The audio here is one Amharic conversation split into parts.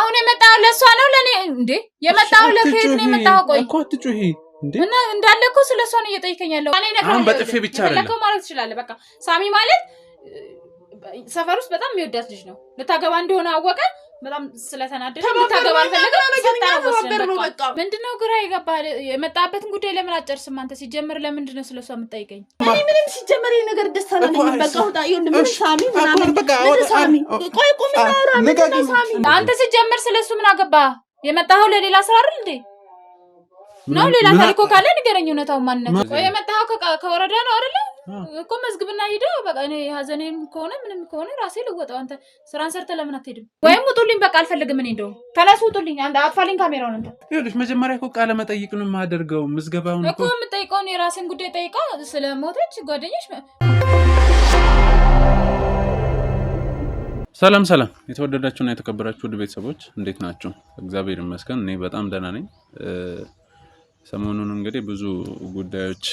አሁን የመጣው ለሷ ነው ለኔ እንዴ የመጣው ለከየት ነው የመጣው ቆይ እኮ አትጩሂ እንዴ እና እንዳለ እኮ ስለሷ ነው እየጠየቀኝ ያለው እኔ ነገር አሁን በጥፌ ብቻ አይደለም ለከው ማለት ይችላል በቃ ሳሚ ማለት ሰፈር ውስጥ በጣም የሚወዳት ልጅ ነው ልታገባ እንደሆነ አወቀ በጣም ስለተናደደ ልታገባ አልፈለገም በቃ ምንድነው ግራ ይገባል የመጣበትን ጉዳይ ለምን አጨርስም አንተ ሲጀምር ለምንድነው ስለሷ የምትጠይቀኝ እኔ ምንም ሲጀምር ይሄ ነገር ደስታ ነው በቃ ወጣ ይሁን ምን ሳሚ ምናምን ሳሚ ቆይ ቁም እናውራ ምንድነው ሳሚ አንተ ሲጀምር ስለሱ ምን አገባ የመጣው ለሌላ ስራ አይደል እንዴ ነው ሌላ ታሪኮ ካለ ንገረኝ እውነታው ማንነት ቆይ የመጣው ከወረዳ ነው አይደል እኮ መዝግብና ሄዶ በቃ እኔ ሀዘኔም ከሆነ ምንም ከሆነ ራሴ ልወጣው አንተ ስራን ሰርተ ለምን አትሄድም ወይም ውጡልኝ በቃ አልፈልግም እኔ እንደው ተነሱ ውጡልኝ አንተ አጥፋልኝ ካሜራውን አንተ ይኸውልሽ መጀመሪያ እኮ ቃለ መጠይቅ ነው የማደርገው ምዝገባውን እኮ የምጠይቀው ነው የራሴን ጉዳይ ጠይቃ ስለሞተች ጓደኛሽ ሰላም የተወደዳችሁና የተከበራችሁ ውድ ቤተሰቦች እንዴት ናችሁ እግዚአብሔር ይመስገን እኔ በጣም ደህና ነኝ ሰሞኑን እንግዲህ ብዙ ጉዳዮች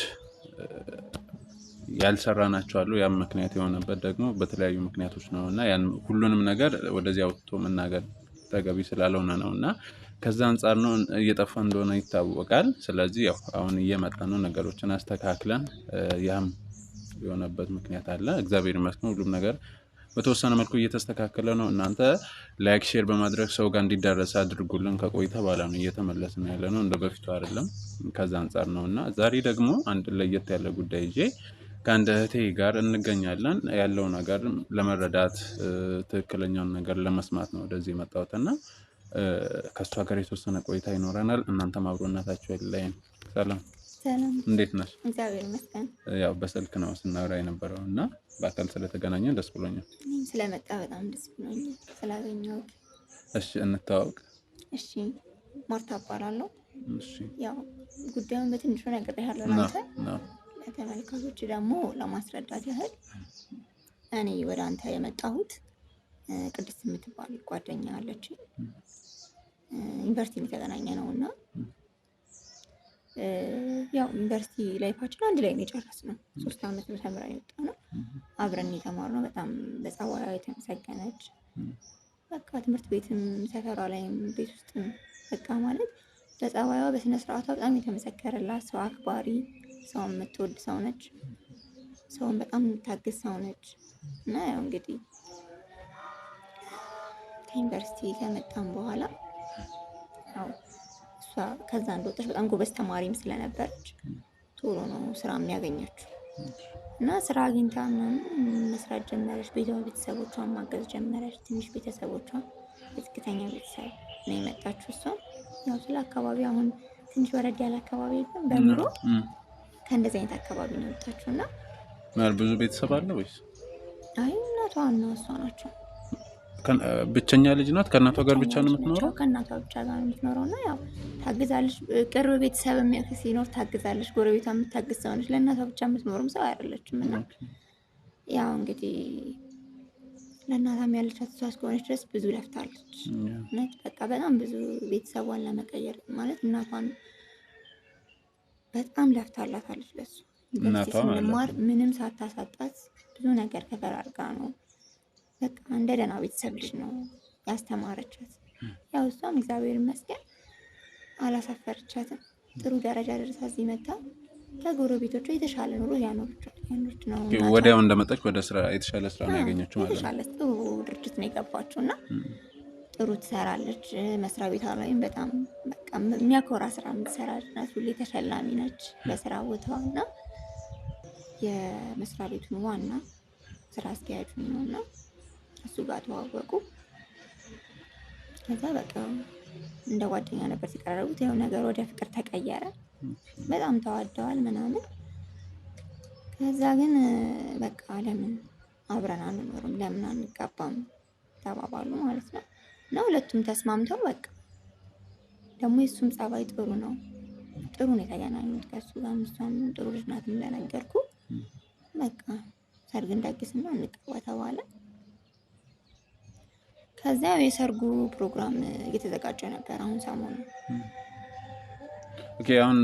ያልሰራናቸው አሉ ያ ምክንያት የሆነበት ደግሞ በተለያዩ ምክንያቶች ነውና ያን ሁሉንም ነገር ወደዚህ አውጥቶ መናገር ተገቢ ስላልሆነ ነውና ከዛ አንፃር ነው እየጠፋ እንደሆነ ይታወቃል ስለዚህ ያው አሁን እየመጣ ነው ነገሮችን አስተካክለን ያም የሆነበት ምክንያት አለ እግዚአብሔር ይመስገን ሁሉም ነገር በተወሰነ መልኩ እየተስተካከለ ነው እናንተ ላይክ ሼር በማድረግ ሰው ጋር እንዲዳረስ አድርጉልን ከቆይታ በኋላ ነው እየተመለስን ያለነው እንደ በፊቱ አይደለም ከዛ አንፃር ነውና ዛሬ ደግሞ አንድ ለየት ያለ ጉዳይ ይዤ ከአንድ እህቴ ጋር እንገኛለን ያለው ነገር ለመረዳት ትክክለኛውን ነገር ለመስማት ነው ወደዚህ የመጣሁትና ከሷ ጋር የተወሰነ ቆይታ ይኖረናል እናንተም አብሮነታችሁ አይለየን ሰላም እንዴት ነሽ እግዚአብሔር ይመስገን ያው በስልክ ነው ስናወራ የነበረውና በአካል ስለተገናኘን ደስ ብሎኛል ስለመጣ በጣም ደስ ብሎኛል ስላገኘው እሺ እንተዋወቅ እሺ ማርታ እባላለሁ እሺ ያው ጉዳዩን በትንሹ ነግሬሃለሁ አንተ ለተመልካቾች ደግሞ ለማስረዳት ያህል እኔ ወደ አንተ የመጣሁት ቅድስት የምትባል ጓደኛ አለች ዩኒቨርሲቲ የተገናኘ ነውና ያው ዩኒቨርሲቲ ላይፋችን አንድ ላይ ነው የጨረስነው 3 አመት ነው ተምረን የወጣነው አብረን የተማርነው በጣም በጸባይዋ የተመሰገነች በቃ ትምህርት ቤትም ሰፈሯ ላይም ቤት ውስጥም በቃ ማለት በጸባይዋ በስነ ስርዓቷ በጣም የተመሰከረላት ሰው አክባሪ ሰው የምትወድ ሰው ነች ሰውን በጣም የምታግዝ ሰው ነች እና ያው እንግዲህ ከዩኒቨርሲቲ ከመጣን በኋላ ያው እሷ ከዛ እንደወጣች በጣም ጎበዝ ተማሪም ስለነበረች ቶሎ ነው ስራ የሚያገኘችው እና ስራ አግኝታ መስራት ጀመረች ቤተሰቦቿን ማገዝ ጀመረች ትንሽ ቤተሰቦቿን ዝቅተኛ ቤተሰብ ነው የመጣችው እሷ ያው ስለ አካባቢ አሁን ትንሽ ወረድ ያለ አካባቢ በኑሮ ከእንደዚህ አይነት አካባቢ ነው የመጣችውና ማለት ብዙ ቤተሰብ አለ ወይስ አይ እናቷና እሷ ናቸው ብቸኛ ልጅ ናት ከእናቷ ጋር ብቻ ነው የምትኖረው ከእናቷ ብቻ ጋር ነው የምትኖረውና ያው ታግዛለች ቅርብ ቤተሰብ የሚያክስ ሲኖር ታግዛለች ጎረቤቷ የምታግዝ ሰው ነች ለእናቷ ብቻ የምትኖርም ሰው አይደለችም እና ያው እንግዲህ ለእናቷም ያለቻት እሷ እስከሆነች ድረስ ብዙ ለፍታለች እውነት በቃ በጣም ብዙ ቤተሰቧን ለመቀየር ማለት እናቷን በጣም ለፍታላታለች ለሱ ስንማር ምንም ሳታሳጣት ብዙ ነገር ተፈራርጋ ነው በቃ እንደ ደህና ቤተሰብ ልጅ ነው ያስተማረቻት ያው እሷም እግዚአብሔር ይመስገን አላሳፈረቻትም ጥሩ ደረጃ ደርሳ እዚህ መጣ ከጎረቤቶቿ የተሻለ ኑሮ ያኖረች ነው ወዲያው እንደመጣች ወደ ስራ የተሻለ ስራ ነው ያገኘችው ማለት ነው የተሻለ ጥሩ ድርጅት ነው የገባችውና ጥሩ ትሰራለች መስሪያ ቤቷ ላይም በጣም በቃ የሚያኮራ ስራ የምትሰራች ናት ሁሌ ተሸላሚ ነች በስራ ቦታውና የመስሪያ ቤቱን ዋና ስራ አስኪያጁ ነውና እሱ ጋር ተዋወቁ ከዛ በቃ እንደ ጓደኛ ነበር ሲቀራረቡት ያው ነገር ወደ ፍቅር ተቀየረ በጣም ተዋደዋል ምናምን ከዛ ግን በቃ ለምን አብረን አንኖርም ለምን አንጋባም ተባባሉ ማለት ነው እና ሁለቱም ተስማምተው በቃ ደግሞ የሱም ጸባይ ጥሩ ነው የተገናኙት ከሱ ጋር እሷም ጥሩ ልጅ ናት እንደነገርኩ በቃ ሰርግ እንዳግስና እንቀባ ተባለ ከዛ የሰርጉ ፕሮግራም እየተዘጋጀ ነበር አሁን ሰሞኑን ኦኬ አሁን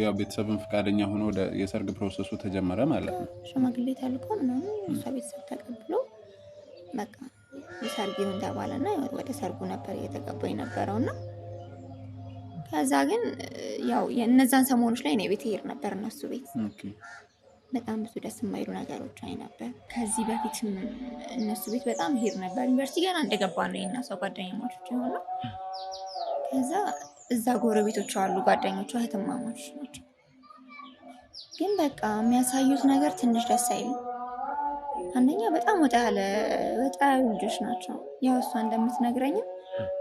ያው ቤተሰብን ፈቃደኛ ሆኖ ወደ የሰርግ ፕሮሰሱ ተጀመረ ማለት ነው ሽማግሌ ተልኮ ምናምን እሷ ቤተሰብ ተቀብሎ በቃ ሰርግ ይሁን ተባለና ወደ ሰርጉ ነበር እየተገባው የነበረውና ከዛ ግን ያው የእነዛን ሰሞኖች ላይ እኔ ቤት ይሄድ ነበር እነሱ ቤት በጣም ብዙ ደስ የማይሉ ነገሮች አይ ነበር። ከዚህ በፊት እነሱ ቤት በጣም ይሄድ ነበር። ዩኒቨርሲቲ ገና እንደገባ ነው እና ሰው ጓደኛሞች ሆኖ ከዛ እዛ ጎረቤቶች አሉ ጓደኞቿ እህትማማቾች ናቸው። ግን በቃ የሚያሳዩት ነገር ትንሽ ደስ አይልም። አንደኛ በጣም ወጣ ያሉ ልጆች ናቸው። ያው እሷ እንደምትነግረኝም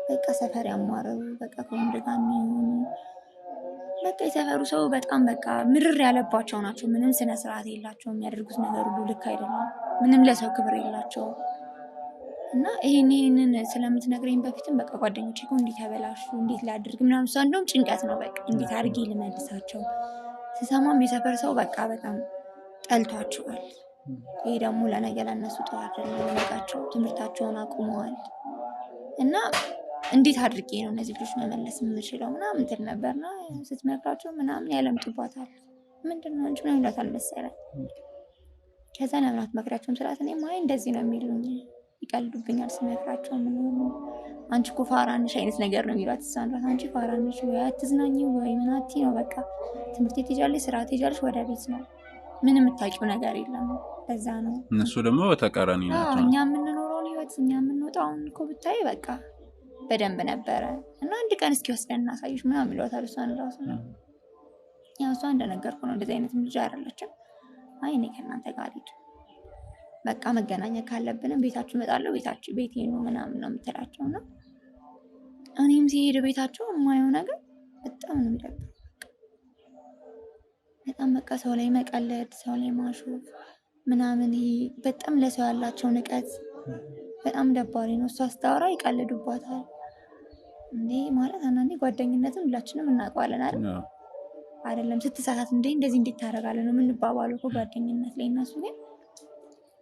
በቃ ሰፈር ያሟረሩ በቃ ከወንድ ጋር የሚሆኑ በቃ የሰፈሩ ሰው በጣም በቃ ምርር ያለባቸው ናቸው። ምንም ስነ ስርዓት የላቸውም። የሚያደርጉት ነገር ሁሉ ልክ አይደለም። ምንም ለሰው ክብር የላቸውም። እና ይሄንን ስለምትነግረኝ በፊትም በቃ ጓደኞቼ እኮ እንዴት ያበላሹ እንዴት ላድርግ ምናምን እሷ እንደውም ጭንቀት ነው በቃ እንዴት አድርጌ ልመልሳቸው። ስሰማም የሰፈር ሰው በቃ በጣም ጠልቷቸዋል። ይሄ ደግሞ ለነገ ለእነሱ ጥሩ አይደለም። ለነጋቸው ትምህርታቸውን አቁመዋል እና እንዴት አድርጌ ነው እነዚህ ልጆች መመለስ የምችለው ምናምን እንትን ነበርና ስትመክራቸው ምናምን ያለምጡባታል። ምንድን ነው እንጂ ምናምን ይሏታል መሰለኝ። ከዛ ለምን አትመክሪያቸውም ስላት እኔም አይ እንደዚህ ነው የሚሉኝ ይቀልዱብኛል ስመክራቸው ምን አንቺ እኮ ፋራ ነሽ አይነት ነገር ነው የሚሏት። እሷን ራስ አንቺ ፋራ ነሽ ወይ አትዝናኝ ወይ ምን አትይ ነው በቃ ትምህርት ቤት ትሄጃለሽ ስራ ትሄጃለሽ ወደ ቤት ነው ምንም የምታውቂው ነገር የለም። ለዛ ነው እነሱ ደግሞ በተቃራኒ ናቸው። እኛ የምንኖረውን ህይወት እኛ የምንወጣውን እኮ ብታይ በቃ በደንብ ነበረ እና አንድ ቀን እስኪ ወስደን እናሳይሽ ምናምን ይሏታል። እሷን ራሱ ነው ያው እሷ እንደነገርኩ ነው እንደዚህ አይነት ልጅ አይደለችም። አይ እኔ ከእናንተ ጋር ልጅ በቃ መገናኘት ካለብንም ቤታችሁ እመጣለሁ ቤቴ ነው ምናምን ነው የምትላቸው እና እኔም ሲሄድ ቤታቸው የማየው ነገር በጣም ነው የሚደብረው። በጣም በቃ ሰው ላይ መቀለድ ሰው ላይ ማሾፍ ምናምን ይሄ በጣም ለሰው ያላቸው ንቀት በጣም ደባሪ ነው። እሷ ስታወራ ይቀልዱባታል። እንዴ ማለት አንዳንዴ ጓደኝነትን ሁላችንም እናውቀዋለን አይደለም ስትሳሳት እንደዚህ እንዴት ታደርጋለህ ነው የምንባባለው እኮ ጓደኝነት ላይ። እነሱ ግን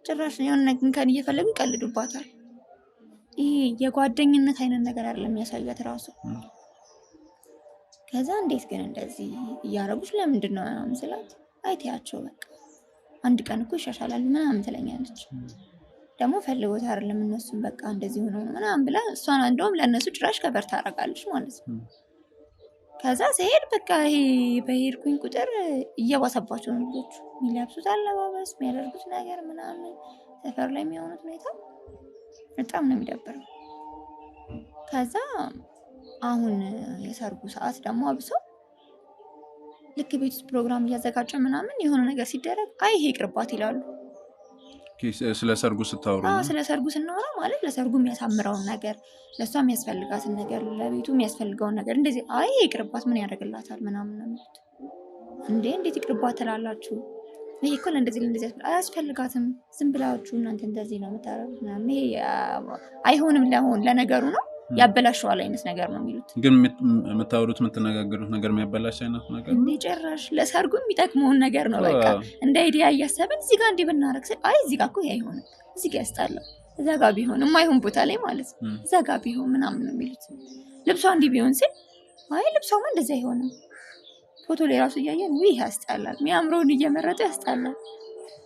ጭራሽ የሆነ ነገር እንከን እየፈለጉ ይቀልዱባታል። ይሄ የጓደኝነት አይነት ነገር አይደለም የሚያሳዩት ራሱ። ከዛ እንዴት ግን እንደዚህ እያረጉሽ ለምንድን ነው ምናምን ስላት አይተያቸው በቃ አንድ ቀን እኮ ይሻሻላሉ ምናምን ትለኛለች። ደግሞ ፈልጎት አይደለም እነሱም በቃ እንደዚህ ሆኖ ነው ምናምን ብላ እሷን እንደውም ለእነሱ ጭራሽ ከበር ታደርጋለች ማለት ነው። ከዛ ሲሄድ በቃ ይሄ በሄድኩኝ ቁጥር እየባሰባቸው ነው ልጆቹ። የሚለብሱት አለባበስ የሚያደርጉት ነገር ምናምን ሰፈር ላይ የሚሆኑት ሁኔታ በጣም ነው የሚደብረው። ከዛ አሁን የሰርጉ ሰዓት ደግሞ አብሰው ልክ ቤት ውስጥ ፕሮግራም እያዘጋጀ ምናምን የሆነ ነገር ሲደረግ አይ ይሄ ይቅርባት ይላሉ። ስለ ሰርጉ ስታወሩ ስለ ሰርጉ ስናወራ ማለት ለሰርጉ የሚያሳምረውን ነገር ለእሷ የሚያስፈልጋትን ነገር ለቤቱ የሚያስፈልገውን ነገር እንደዚህ አይ ይሄ ይቅርባት ምን ያደርግላታል ምናምን ነው የሚሉት። እንዴት ይቅርባት ትላላችሁ? ይሄ እኮ ለእንደዚህ አያስፈልጋትም ዝም ብላችሁ እናንተ እንደዚህ ነው የምታደርጉት ምናምን ይሄ አይሆንም ለነገሩ ነው ያበላሸዋል አይነት ነገር ነው የሚሉት። ግን የምታወሩት የምትነጋገሩት ነገር የሚያበላሽ አይነት ነገር እንዴ ጭራሽ ለሰርጉ የሚጠቅመውን ነገር ነው በቃ እንደ አይዲያ እያሰብን እዚህ ጋር እንዲህ ብናረግ አይ እዚህ ጋር እኮ አይሆንም እዚህ ጋር ያስጣላል እዛ ጋር ቢሆን የማይሆን ቦታ ላይ ማለት ነው እዛ ጋር ቢሆን ምናምን ነው የሚሉት። ልብሷ እንዲህ ቢሆን ሲል አይ ልብሷማ እንደዚህ አይሆንም ፎቶ ላይ ራሱ እያየን ይሄ ያስጣላል የሚያምረውን እየመረጡ ያስጣላል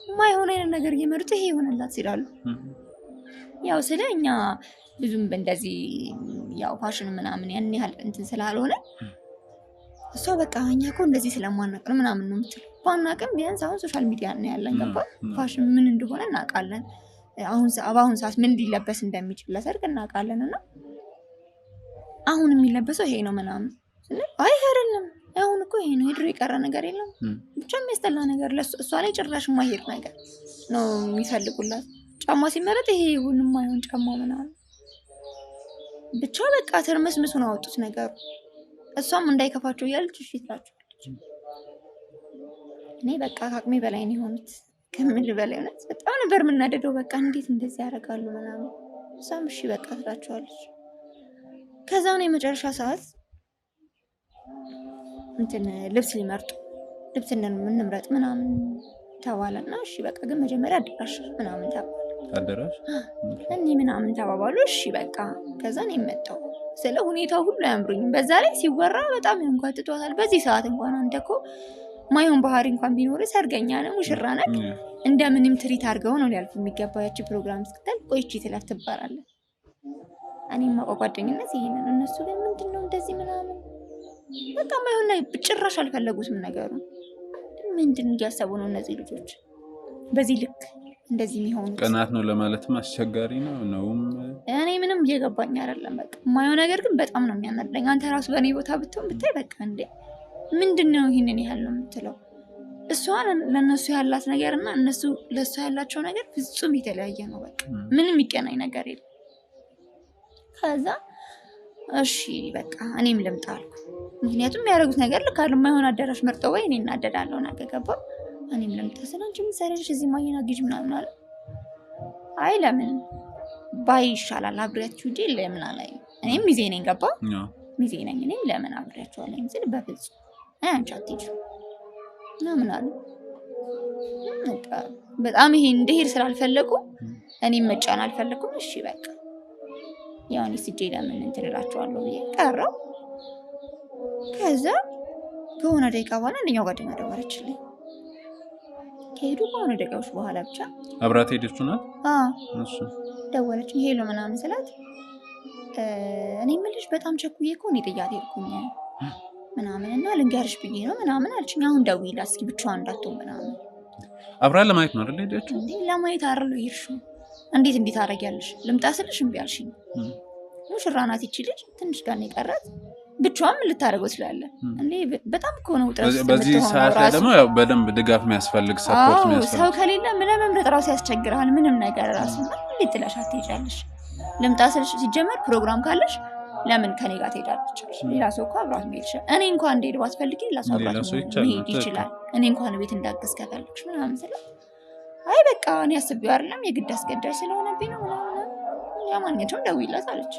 የማይሆን አይነት ነገር እየመረጡ ይሄ ይሆንላት ሲላሉ ያው ስለኛ ብዙም እንደዚህ ያው ፋሽን ምናምን ያን ያህል እንትን ስላልሆነ እሷ በቃ እኛ እኮ እንደዚህ ስለማናውቅ ነው ምናምን ነው የምትለው። ባናውቅም ቢያንስ አሁን ሶሻል ሚዲያ ነው ያለን ገባ ፋሽን ምን እንደሆነ እናውቃለን። በአሁን ሰዓት ምን ሊለበስ እንደሚችል ለሰርግ እናውቃለን። እና አሁን የሚለበሰው ይሄ ነው ምናምን አይ አይደለም አሁን እኮ ይሄ ነው የድሮ የቀረ ነገር የለም ብቻ የሚያስጠላ ነገር እሷ ላይ ጭራሽ የማይሄድ ነገር ነው የሚፈልጉላት። ጫማ ሲመረጥ ይሄ ሁሉም አይሆን ጫማ ምናምን ብቻ በቃ ተርመስምሱን አወጡት ነገሩ። እሷም እንዳይከፋቸው እያለች እሺ ትላቸዋለች። እኔ በቃ ከአቅሜ በላይ ነው የሆኑት ከምል በላይ ሆነት በጣም ነበር የምናደደው። በቃ እንዴት እንደዚህ ያደርጋሉ ምናምን። እሷም እሺ በቃ ትላቸዋለች። ከዛ ነው የመጨረሻ ሰዓት እንትን ልብስ ሊመርጡ ልብስ እንምረጥ ምናምን ተባለና እሺ በቃ ግን መጀመሪያ አዳራሽ ምናምን ተባለ። አዳራሽ እኔ ምናምን ተባባሉ። እሺ በቃ ከዛ ነው የመጣው። ስለ ሁኔታው ሁሉ አያምሩኝም። በዛ ላይ ሲወራ በጣም ያንጓጥጧታል። በዚህ ሰዓት እንኳን አንተ እኮ ማይሆን ባህሪ እንኳን ቢኖር ሰርገኛ ነህ ሙሽራ ነህ እንደምንም ትሪት አድርገው ነው ሊያልፉ የሚገባው። ያቺ ፕሮግራም እስክትል ቆይቺ ትለፍ ትባላለህ። እኔም ማውቀው ጓደኝነት ይሄንን እነሱ ግን ምንድነው እንደዚህ ምናምን በቃ ማይሆን ጭራሽ አልፈለጉትም ነገሩ። ምንድን እያሰቡ ነው እነዚህ ልጆች በዚህ ልክ እንደዚህ የሚሆኑት? ቅናት ነው ለማለትም አስቸጋሪ ነውም። እኔ ምንም እየገባኝ አይደለም። በቃ የማየው ነገር ግን በጣም ነው የሚያናድደኝ። አንተ ራሱ በእኔ ቦታ ብትሆን ብታይ በቃ እንዴ ምንድን ነው ይህንን ያህል ነው የምትለው? እሷ ለእነሱ ያላት ነገር እና እነሱ ለእሷ ያላቸው ነገር ፍጹም የተለያየ ነው። በቃ ምንም የሚገናኝ ነገር የለም። ከዛ እሺ በቃ እኔም ልምጣ አልኩ። ምክንያቱም የሚያደርጉት ነገር ልክ አሉ። የማይሆን አዳራሽ መርጠው ወይ እኔ እናደዳለሁ ና ገባ እኔም ልምጣ ስላንቺ ምትሰሪያለሽ እዚህ ማየና ግጅ ምናምን አለ። አይ ለምን ባይ ይሻላል አብሬያችሁ እንጂ ለምን አላይ። እኔም ሚዜ ነኝ ገባ ሚዜ ነኝ እኔም ለምን አብሬያችሁ አለኝ ስል በፍጹም አንቺ አትሄጂም ምናምን አለ። በቃ በጣም ይሄ እንደሄድ ስላልፈለጉ እኔም መጫን አልፈለኩም። እሺ በቃ ያው እኔ ስጄ ለምን እንትን እላቸዋለሁ ብዬ ቀረው። ከዛ ከሆነ ደቂቃ በኋላ አንደኛው ጓደኛ ደወለችልኝ። ከሄዱ ከሆነ ደቂቃዎች በኋላ ብቻ አብራት ሄደች ናት። እሺ ደወለችኝ። ሄሎ ምናምን ስላት እኔ የምልሽ በጣም ቸኩዬ እኮ እኔ ጥያት ሄድኩኝ ምናምን እና ልንገርሽ ብዬ ነው ምናምን አልችኝ። አሁን ደውይላት እስኪ ብቻዋን እንዳትሆን ምናምን። አብራ ለማየት ነው አይደል ሄደችው? እንዴ ለማየት አይደል ይርሽው? እንዴት አደርጊያለሽ? ልምጣ ስልሽ እምቢ አልሽኝ። ሙሽራ ናት ይቺ ልጅ ትንሽ ጋር ነው የቀራት። ብቻዋን ምን ልታደርገው ትችላለህ እንዴ? በጣም እኮ ነው ውጥረት። በዚህ ሰዓት ላይ ደግሞ ያው በደንብ ድጋፍ የሚያስፈልግ ሰፖርት የሚያስፈልግ ሰው ከሌለ ምን መምረጥ ራሱ ያስቸግራል። ምንም ነገር ራሱ እንዴት ጥለሽ አትሄጃለሽ? ልምጣ ስልሽ ሲጀመር ፕሮግራም ካለሽ ለምን ከኔ ጋር ትሄዳለች? ሌላ ሰው እኮ አብራት መሄድ ይችላል። እኔ እንኳን እንድሄድ ባትፈልጊ ሌላ ሰው አብራት መሄድ ይችላል። እኔ እንኳን ቤት እንዳግዝ ከፈለግሽ ምናምን ስለ አይ በቃ እኔ አስቤው አይደለም የግድ አስገዳጅ ስለሆነብኝ ነው ምናምን። ለማንኛውም ደውይላት አለች።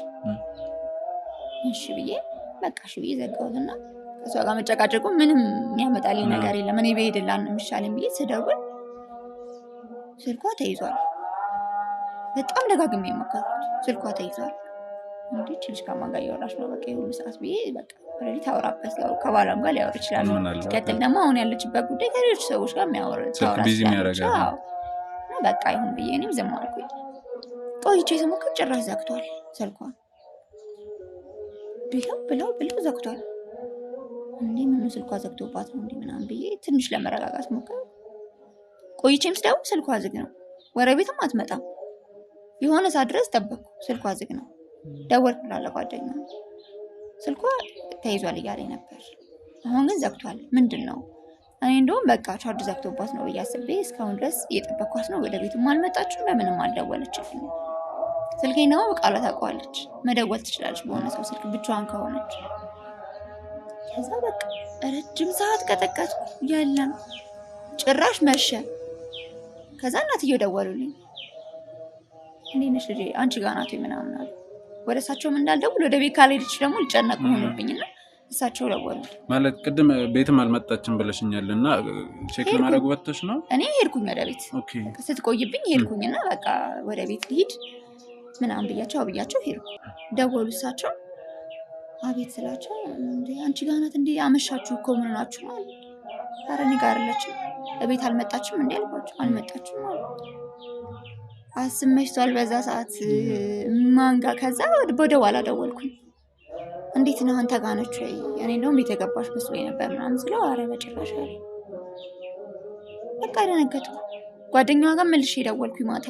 እሺ ብዬ በቃ እሺ ብዬ ዘጋሁትና ከሷ ጋር መጨቃጨቁ ምንም የሚያመጣልኝ ነገር የለም። እኔ ብሄድላት ነው የሚሻለኝ ብዬ ስደውል ስልኳ ተይዟል። በጣም ደጋግሜ የሞከርኩት ስልኳ ተይዟል። እንዴ ልጅ ከማን ጋር እያወራች ነው? በቃ የሁሉ ሰዓት ብዬ በቃ ኦልሬዲ ታወራበት ያው ከባሏም ጋር ሊያወራ ይችላል። ሲቀጥል ደግሞ አሁን ያለችበት ጉዳይ ከሌሎች ሰዎች ጋር የሚያወራ በቃ ይሁን ብዬ እኔም ዝም አልኩኝ። ቆይቼ ስሞክር ጭራሽ ዘግቷል ስልኳ። ብለው ዘግቷል። እንዴ ምን ስልኳ ዘግቶባት ነው እንዴ ምናምን ብዬ ትንሽ ለመረጋጋት ሞከርኩ። ቆይቼም ስደውል ስልኳ ዝግ ነው። ወደ ቤትም አትመጣም። የሆነ ሰዓት ድረስ ጠበቅኩ። ስልኳ ዝግ ነው። ደወልኩላት ለጓደኛ ስልኳ ተይዟል እያለኝ ነበር። አሁን ግን ዘግቷል። ምንድን ነው? እኔ እንደውም በቃ ቻርጅ ዘግቶባት ነው ብዬ አስቤ እስካሁን ድረስ እየጠበቅኳት ነው። ወደ ቤትም አልመጣችም። ለምንም አልደወለችልኝ። ስልኬን ደግሞ በቃላ ታውቀዋለች። መደወል ትችላለች በሆነ ሰው ስልክ ብቻዋን ከሆነች። ከዛ በቃ ረጅም ሰዓት ቀጠቀጥኩ። የለም ጭራሽ መሸ። ከዛ እናትየው ደወሉልኝ። እንዴት ነሽ ልጄ አንቺ ጋር ናት ምናምን አሉ። ወደ እሳቸውም እንዳልደውል ወደ ቤት ካልሄደች ደግሞ ልጨነቅ ሆኖብኝና እሳቸው ደወሉ። ማለት ቅድም ቤትም አልመጣችም ብለሽኛልና ቼክ ለማድረግ ወጥተሽ ነው? እኔ ሄድኩኝ ወደ ቤት። ኦኬ ስትቆይብኝ ሄድኩኝና በቃ ወደ ቤት ልሂድ ምናምን ብያቸው ሄድኩ። ደወሉ እሳቸው። አቤት ስላቸው እንዴ አንቺ ጋር ናት እንዴ? አመሻችሁ እኮ ምን ሆናችሁ ነው? ኧረ እኔ ጋር አይደለችም። ቤት አልመጣችም እንዴ አልኳቸው። አልመጣችም አሉ። አስመሽቷል በዛ ሰዓት ማንጋ። ከዛ ወደ ኋላ ደወልኩኝ። እንዴት ነው አንተ ጋር ነች ወይ? እኔ እንደውም ቤት የገባሽ መስሎኝ ነበር ምናምን ስለው ኧረ በጭራሽ አለ። በቃ ደነገጥኩ። ጓደኛዋ ጋር መልሼ ደወልኩኝ ማታ።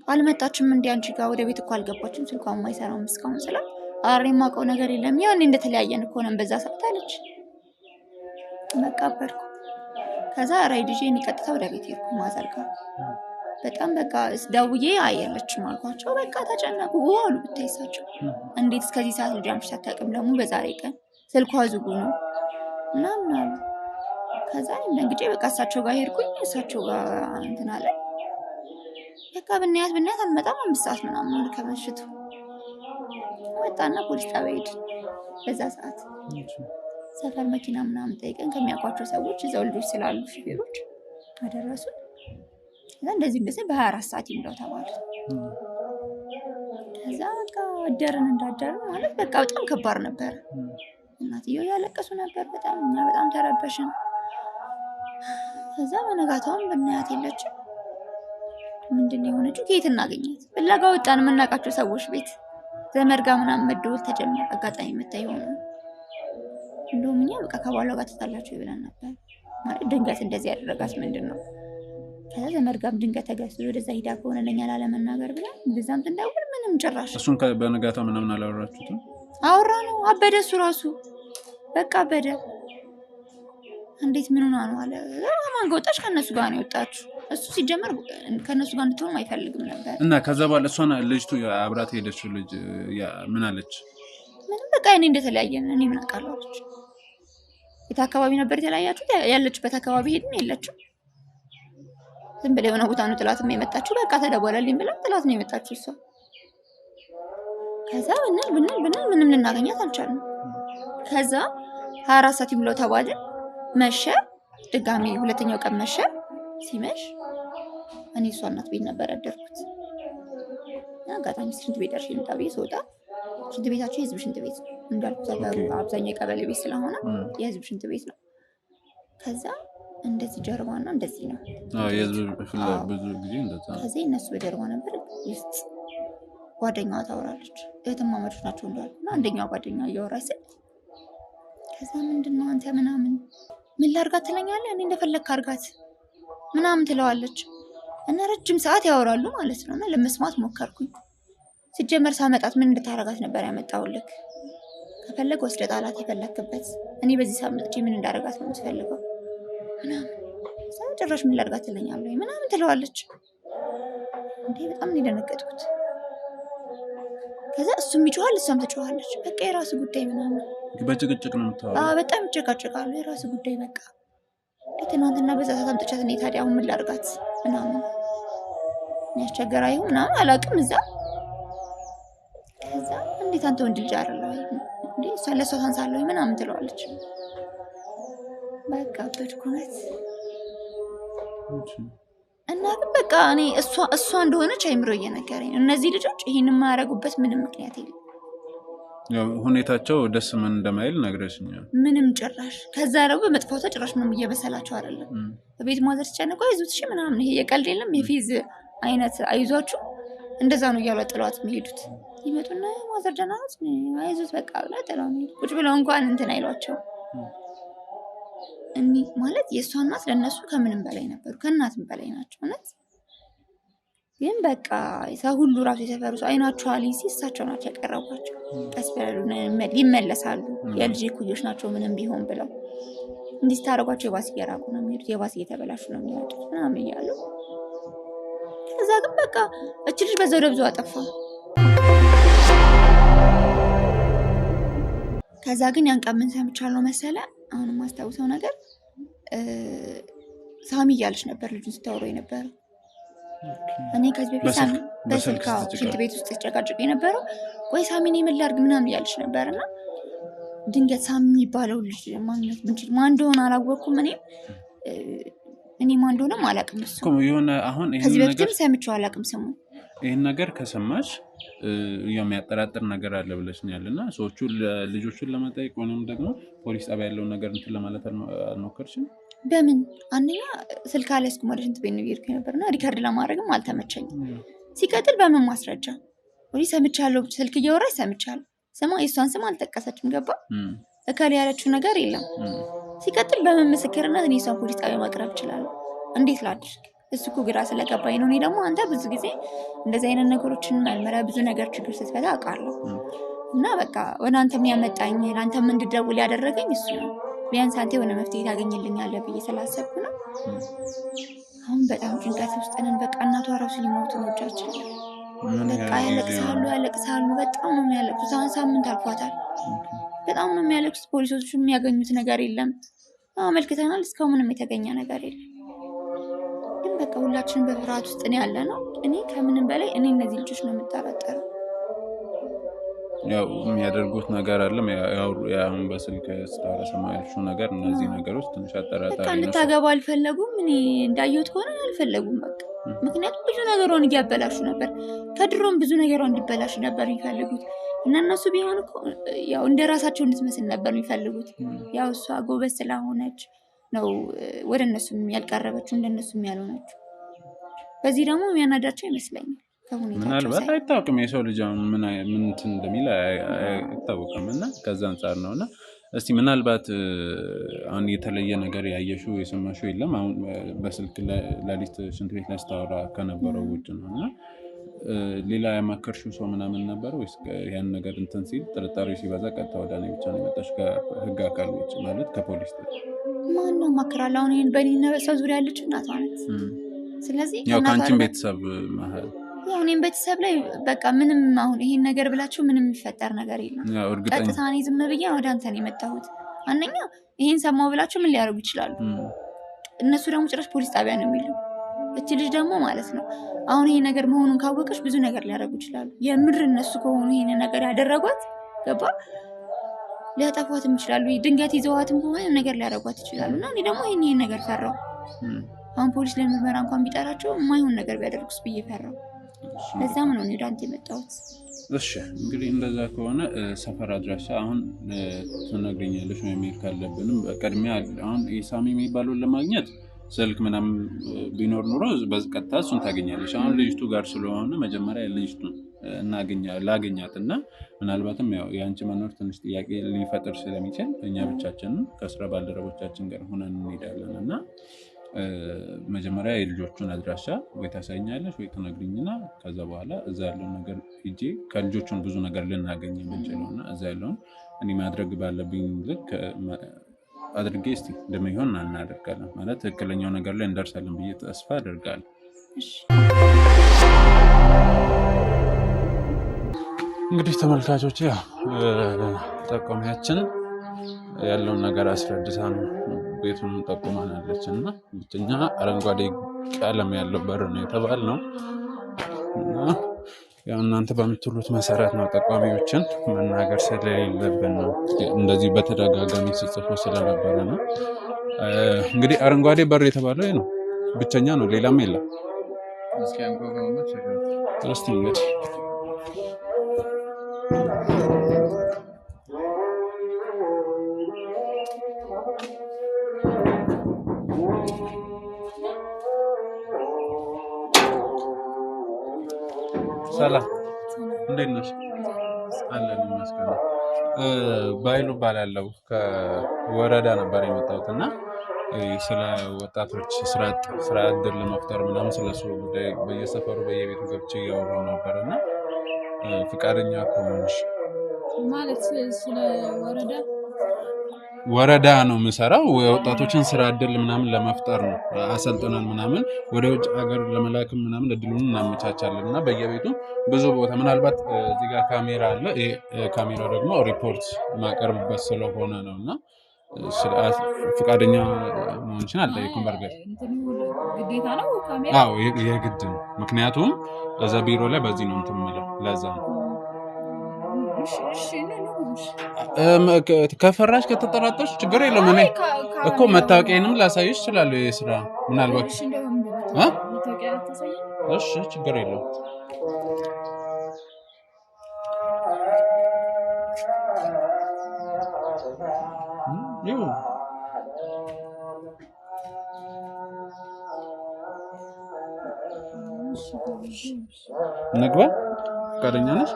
አልመጣችም እንዴ አንቺ ጋር? ወደ ቤት እኮ አልገባችም ስልኳ የማይሰራው እስካሁን ስላት ኧረ የማውቀው ነገር የለም ያኔ እንደተለያየን እኮ ነን በዛ ሰዓት አለች። በቃ አበድኩ። ከዛ ራይድ ይዤ ቀጥታ ወደ ቤት ሄድኩ ማዘር ጋር። በጣም በቃ ደውዬ አየለችም አልኳቸው። በቃ ተጨነቁ አሉ። ብታይሳቸው እንዴት እስከዚህ ሰዓት ልጅ አምሽታ አታውቅም ደግሞ በዛሬ ቀን ስልኳ ዝጉ ነው ምናምን አሉ። ከዛ እንግዲህ በቃ እሳቸው ጋር ሄድኩኝ። እሳቸው ጋር እንትን አለ። በቃ ብናያት አልመጣም 5 ሰዓት ምናምን አለ ከመሽቱ። ወጣና ፖሊስ ጣቢያ ሄድን። በዛ ሰዓት ሰፈር መኪና ምናምን ጠይቀን ከሚያውቋቸው ሰዎች እዛው ልጆች ስላሉ ሹፌሮች አደረሱ። ከዛ እንደዚህ በ24 ሰዓት ይምለው ተባለ። ከዛ በቃ አደርን እንዳደርን ማለት በቃ በጣም ከባድ ነበር። እናትየው ያለቀሱ ነበር በጣም። እኛ በጣም ተረበሽን። ከዛ በነጋታውም ብናያት የለችም። ምንድን ነው የሆነችው? ከየት እናገኛት? ፍለጋ ወጣን። የምናውቃቸው ሰዎች ቤት ዘመድ ጋር ምናምን መደወል ተጀመረ። አጋጣሚ መታይ ሆነ። እንደውም እኛ በቃ ከባሏ ጋር ተጣላችሁ ይብላል ነበር ማለት ድንገት እንደዚህ ያደረጋት ምንድን ነው? ከዛ ዘመድ ጋርም ድንገት ተገስቶ ወደዛ ሂዳ ከሆነ ለኛ ላለመናገር ብላ እንደዛም እንደውል ምንም ጭራሽ እሱን በነጋታው ምናምን አላወራችሁትም? አወራ ነው አበደ። እሱ ራሱ በቃ አበደ። እንዴት ምን ሆና ነው አለ። ማን ወጣች? ከነሱ ጋር ነው የወጣችሁ። እሱ ሲጀመር ከነሱ ጋር እንድትሆን አይፈልግም ነበር። እና ከዛ በኋላ እሷን ልጅቱ አብራት ሄደችው ልጅ ምን አለች? ምንም በቃ እኔ እንደተለያየን እኔ ምን አውቃለሁ አለች። የት አካባቢ ነበር የተለያያችሁት? ያለችበት አካባቢ ሄድን የለችም። ዝም ብላ የሆነ ቦታ ነው ጥላትም የመጣችው። በቃ ተደወለልኝ ብላ ጥላት ነው የመጣችው እሷ። ከዛ ብንል ምንም ልናገኛት አልቻልንም። ከዛ 24 ሰዓት ይሙላው ተባልን። መሸ። ድጋሚ ሁለተኛው ቀን መሸ። ሲመሽ እኔ እሷ እናት ቤት ነበር ያደርኩት። አጋጣሚ ሽንት ቤት ደርሼ ልምጣ ብዬ ስወጣ ሽንት ቤታቸው የህዝብ ሽንት ቤት ነው እንዳልኩት፣ አብዛኛው የቀበሌ ቤት ስለሆነ የህዝብ ሽንት ቤት ነው። ከዛ እንደዚህ ጀርባና እንደዚህ ነው የህዝብ ብዙ ጊዜ እንደዛ። ከዛ እነሱ በጀርባ ነበር ውስጥ ጓደኛዋ ታወራለች። እህትማማቾች ናቸው እንዳልኩና አንደኛዋ ጓደኛዋ እያወራች ስል ከዛ ምንድነው አንተ ምናምን ምን ላርጋት ትለኛለህ? እኔ እንደፈለግክ አርጋት ምናምን ትለዋለች። እና ረጅም ሰዓት ያወራሉ ማለት ነው። እና ለመስማት ሞከርኩኝ። ሲጀመር ሳመጣት ምን እንድታረጋት ነበር ያመጣውልክ? ከፈለግ ወስደ ጣላት የፈለክበት። እኔ በዚህ ሳምንት ምን እንዳረጋት ነው የምትፈልገው ምናምን። ጭራሽ ምን ላርጋት ትለኛለህ ምናምን ትለዋለች። እንዴ በጣም ነው የደነገጥኩት። ከዛ እሱም ይጮሃል እሷም ትጮሃለች። በቃ የራሱ ጉዳይ ምናምን በጭቅጭቅ ነው የምታወራው። በጣም ይጨቃጨቃሉ። የራሱ ጉዳይ በቃ ትናንትና በዛ ሰዓት አምጥቻት እኔ ታዲያ አሁን ምን ላርጋት ምናምን ያስቸገራ ይሁን ምናምን አላውቅም። እዛ ከዛ እንዴት አንተ ወንድ ልጅ አይደለህ እንዴ እሷ ለሷ ታንሳለህ ምናምን ትለዋለች። በቃ በድኩነት እና ግን በቃ እኔ እሷ እንደሆነች አይምሮ እየነገረኝ ነው። እነዚህ ልጆች ይሄን የማያደርጉበት ምንም ምክንያት የለም። ያው ሁኔታቸው ደስ ምን እንደማይል ነግረሽኛል። ምንም ጭራሽ ከዛ ደግሞ በመጥፋቷ ጭራሽ ምንም እየበሰላቸው አይደለም። በቤት ማዘር ሲጨነቁ አይዞት እሺ ምናምን ይሄ የቀልድ የለም የፊዝ አይነት አይዟችሁ እንደዛ ነው እያሉ ጥለዋት የሚሄዱት። ይመጡና ማዘር ደህና ናት አይዞት በቃ ብላ ጥለዋት የሚሄዱ ቁጭ ብለው እንኳን እንትን አይሏቸው። እኔ ማለት የእሷ እናት ለእነሱ ከምንም በላይ ነበሩ፣ ከእናትም በላይ ናቸው እውነት። ግን በቃ ሰው ሁሉ ራሱ የሰፈሩ ሰው አይናቸው አለኝ እሳቸው ናቸው ያቀረቧቸው። ቀስ ብለው ይመለሳሉ የልጅ ኩዮች ናቸው ምንም ቢሆን ብለው እንዲህ ስታደርጓቸው የባስ እየራቁ ነው የሚሄዱት፣ የባስ እየተበላሹ ነው የሚሄዱት ምናምን እያሉ ከዛ ግን በቃ እች ልጅ በዛው ደብዞ አጠፋ። ከዛ ግን ያን ቀን ምን ሰምቻለሁ መሰለ? አሁን የማስታውሰው ነገር ሳሚ እያለች ነበር ልጁን ስታወራው የነበረው። እኔ ከዚህ በፊት ሳሚ በስልክ ሽንት ቤት ውስጥ ተጨቃጭቆ የነበረው ቆይ ሳሚ እኔ ምን ላድርግ ምናምን እያለች ነበርና ድንገት ሳሚ የሚባለው ልጅ ማግኘት ብንችል ማን እንደሆነ አላወቅኩም። እኔ ማን እንደሆነም አላውቅም። እሱ ከዚህ በፊትም ሰምቼው አላውቅም ስሙ። ይህን ነገር ከሰማሽ የሚያጠራጥር ነገር አለ ብለሽኛል እና ሰዎቹ ልጆቹን ለመጠየቅ ወይም ደግሞ ፖሊስ ጣቢያ ያለውን ነገር እንትን ለማለት አልሞከርሽም? በምን አንደኛ ስልክ አልያዝኩም ወደ ሽንት ቤት ነው የሄድኩት ነበርና ሪከርድ ለማድረግም አልተመቸኝም። ሲቀጥል በምን ማስረጃ ወይ ሰምቻለሁ ስልክ እያወራች ሰምቻለሁ። ስማ የሷን ስም አልጠቀሰችም። ገባ እከሌ ያለችው ነገር የለም። ሲቀጥል በምን ምስክርነት እኔ እሷን ፖሊስ ጣቢያ ማቅረብ እችላለሁ? እንዴት ላድርግ? እሱ እኮ ግራ ስለገባኝ ነው። እኔ ደግሞ አንተ ብዙ ጊዜ እንደዚህ አይነት ነገሮችን መርመሪያ ብዙ ነገር ችግር ስትፈታ አውቃለሁ እና በቃ ወደ አንተም ያመጣኝ ለአንተም እንድደውል ያደረገኝ እሱ ነው። ቢያንስ አንተ የሆነ መፍትሄ ታገኝልኛለህ ብዬ ስላሰብኩ ነው። አሁን በጣም ጭንቀት ውስጥ ነን። በቃ እናቷ ራሱ ሊሞቱ ነው እጃችን። በቃ ያለቅሳሉ። በጣም ነው የሚያለቅሱት። አሁን ሳምንት አልፏታል። በጣም ነው የሚያለቅሱት። ፖሊሶቹ የሚያገኙት ነገር የለም። አመልክተናል፣ እስካሁን ምንም የተገኘ ነገር የለም። ግን በቃ ሁላችንም በፍርሃት ውስጥ ነው ያለ ነው። እኔ ከምንም በላይ እነዚህ ልጆች ነው የምጠራጠረው። ያው የሚያደርጉት ነገር አለ። አሁን በስልክ ስታረሰማያልሽው ነገር እነዚህ ነገሮች ትንሽ አጠራጣሪ ነው። እንድታገባ አልፈለጉም። እኔ እንዳየሁት ከሆነ አልፈለጉም በቃ። ምክንያቱም ብዙ ነገሯን እያበላሹ ነበር። ከድሮም ብዙ ነገሯን እንዲበላሽ ነበር የሚፈልጉት እና እነሱ ቢሆን እኮ ያው እንደ ራሳቸው እንድትመስል ነበር የሚፈልጉት። ያው እሷ ጎበዝ ስለሆነች ነው ወደ እነሱም ያልቀረበችው እንደነሱም ያልሆነችው። በዚህ ደግሞ የሚያናዳቸው ይመስለኛል። ምናልባት አይታወቅም የሰው ልጅ ምን እንትን እንደሚል አይታወቅም እና ከዛ አንጻር ነው እና እስቲ ምናልባት አሁን የተለየ ነገር ያየሽው የሰማሽው የለም? አሁን በስልክ ሌሊት ሽንት ቤት ላይ ስታወራ ከነበረው ውጭ ነው እና ሌላ ያማከርሽው ሰው ምናምን ነበር ወይስ ያን ነገር እንትን ሲል ጥርጣሬው ሲበዛ ቀጥታ ወደ እኔ ብቻ ነው የመጣሽ ከህግ አካል ውጭ ማለት ከፖሊስ? ማነው ማከራለሁ? አሁን ይሄን በእኔ በሰው ዙሪያ ያለችው እናቷ ናት። ስለዚህ ያው ከአንቺም ቤተሰብ መሀል ያው እኔም ቤተሰብ ላይ በቃ ምንም አሁን ይሄን ነገር ብላችሁ ምንም የሚፈጠር ነገር የለም። ቀጥታ እኔ ዝም ብዬ ወደ አንተ ነው የመጣሁት። አንደኛ ይሄን ሰማው ብላችሁ ምን ሊያደርጉ ይችላሉ? እነሱ ደግሞ ጭራሽ ፖሊስ ጣቢያ ነው የሚሉ። እቺ ልጅ ደግሞ ማለት ነው አሁን ይሄ ነገር መሆኑን ካወቀች ብዙ ነገር ሊያደርጉ ይችላሉ። የምር እነሱ ከሆኑ ይሄን ነገር ያደረጓት ገባ ሊያጠፏትም ይችላሉ። ድንገት ይዘዋትም ከሆነ ነገር ሊያደርጓት ይችላሉ። እና እኔ ደግሞ ይሄን ነገር ፈራው። አሁን ፖሊስ ለምርመራ እንኳን ቢጠራቸው የማይሆን ነገር ቢያደርጉስ ብዬ ፈራው። ለዛም ነው ወደ አንተ የመጣሁት። እሺ እንግዲህ እንደዛ ከሆነ ሰፈር አድራሻ አሁን ትነግሪኛለሽ ወይ? መሄድ ካለብንም በቅድሚያ አሁን ኢሳሚ የሚባለውን ለማግኘት ስልክ ምናምን ቢኖር ኑሮ በቀጥታ እሱን ታገኛለሽ። አሁን ልጅቱ ጋር ስለሆነ መጀመሪያ ልጅቱን ላገኛት እና ምናልባትም ያው የአንቺ መኖር ትንሽ ጥያቄ ሊፈጥር ስለሚችል እኛ ብቻችንን ከስራ ባልደረቦቻችን ጋር ሆነን እንሄዳለን እና መጀመሪያ የልጆቹን አድራሻ ወይ ታሳይኛለሽ ወይ ትነግሪኝና ከዛ በኋላ እዛ ያለውን ነገር ሂጄ ከልጆቹን ብዙ ነገር ልናገኝ የምንችለውና እዛ ያለውን እኔ ማድረግ ባለብኝ ልክ አድርጌ እስቲ እንደሚሆን እናደርጋለን። ማለት ትክክለኛው ነገር ላይ እንደርሳለን ብዬ ተስፋ አደርጋለሁ። እንግዲህ ተመልካቾች ያው ጠቋሚያችን ያለውን ነገር አስረድታን ቤቱን ጠቁማናለች እና ብቸኛ አረንጓዴ ቀለም ያለው በር ነው የተባልነው እና ያው እናንተ በምትሉት መሰረት ነው ጠቋሚዎችን መናገር ስለሌለብን ነው እንደዚህ በተደጋጋሚ ሲጽፉ ስለነበረ ነው። እንግዲህ አረንጓዴ በር የተባለው ነው ብቸኛ ነው፣ ሌላም የለም። እስቲ እንግዲህ ሰላም እንዴት ነሽ? አለን ይመስገን። ባይሉ ባላለው ከወረዳ ነበር የመጣሁት እና ስለ ወጣቶች ስራ እድል ለመፍጠር ምናምን ስለሱ ጉዳይ በየሰፈሩ በየቤቱ ገብቼ እያወራሁ ነበር እና ፍቃደኛ ከሆንሽ ማለት ስለ ወረዳ ነው የምሰራው። ወጣቶችን ስራ እድል ምናምን ለመፍጠር ነው። አሰልጥነን ምናምን ወደ ውጭ ሀገር ለመላክም ምናምን እድሉን እናመቻቻለን እና በየቤቱ ብዙ ቦታ ምናልባት እዚህ ጋር ካሜራ አለ። ይሄ ካሜራ ደግሞ ሪፖርት ማቀርብበት ስለሆነ ነው እና ፍቃደኛ መሆንሽን አልጠየኩም። በርግጥ ግዴታ ነው ካሜራ? አዎ የግድ ነው። ምክንያቱም እዛ ቢሮ ላይ በዚህ ነው እንትን የምለው ለዛ ነው። ከፈራሽ ከተጠራጠርሽ ችግር የለውም። እኔ እኮ መታወቂያንም ላሳይሽ እችላለሁ። የስራ ምናልባት እሺ ችግር የለውም። ንግባ። ፈቃደኛ ነሽ?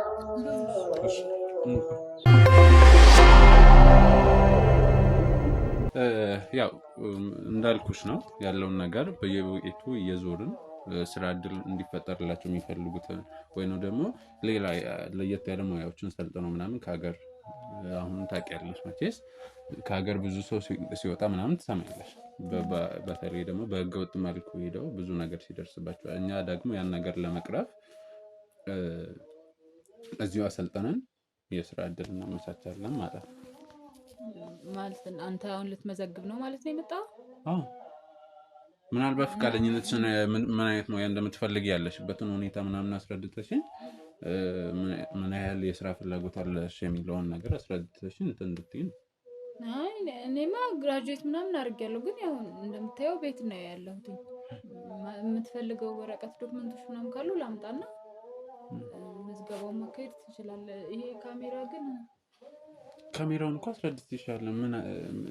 ያው እንዳልኩሽ ነው ያለውን ነገር በየቤቱ እየዞርን ስራ እድል እንዲፈጠርላቸው የሚፈልጉት ወይ ነው ደግሞ ሌላ ለየት ያለ ሙያዎችን ሰልጥነው ምናምን ከሀገር አሁን ታውቂያለሽ መቼስ ከሀገር ብዙ ሰው ሲወጣ ምናምን ትሰማያለሽ። በተለይ ደግሞ በህገወጥ መልኩ ሄደው ብዙ ነገር ሲደርስባቸው እኛ ደግሞ ያን ነገር ለመቅረፍ እዚሁ አሰልጥነን የስራ እድል እናመቻቻለን ማለት ነው። ማለት አንተ አሁን ልትመዘግብ ነው ማለት ነው የመጣው? አዎ ምናልባት ፈቃደኝነትሽን ምን አይነት ሙያ እንደምትፈልጊ ያለሽበትን ሁኔታ ምናምን አስረድተሽኝ ምን ያህል የስራ ፍላጎት አለሽ የሚለውን ነገር አስረድተሽኝ እንትን እንድትይኝ። አይ እኔማ ግራጁዌት ምናምን አድርጌያለሁ፣ ግን ያው እንደምታየው ቤት ነው ያለሁት። የምትፈልገው ወረቀት ዶክመንቶች ምናምን ካሉ ላምጣና ምዝገባው ማካሄድ ትችላለህ። ይሄ ካሜራ ግን ካሜራውን እንኳን አስረድተሻለሁ። ምን